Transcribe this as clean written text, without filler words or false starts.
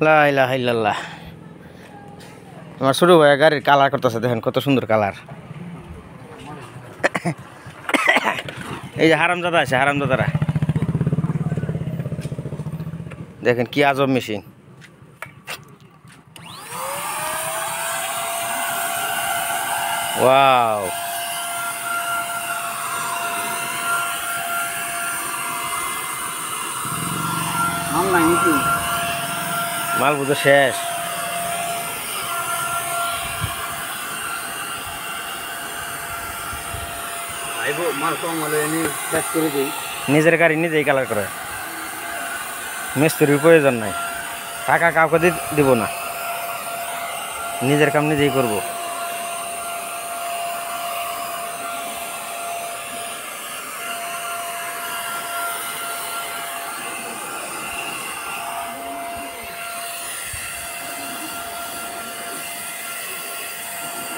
লা ইলাহা ইল্লাল্লাহ। আমার ছোট ভাই গাড়ির কালার করতেছে, দেখেন কত সুন্দর কালার। এই যে হারামজাদা আছে, হারামজাদারা দেখেন কি আজব মেশিন। ওয়াও, মাল বুঝো শেষ। নিজের গাড়ি নিজেই কালার করে, মিস্ত্রির প্রয়োজন নাই, টাকা কাউকে দিব না, নিজের কাম নিজেই করবো।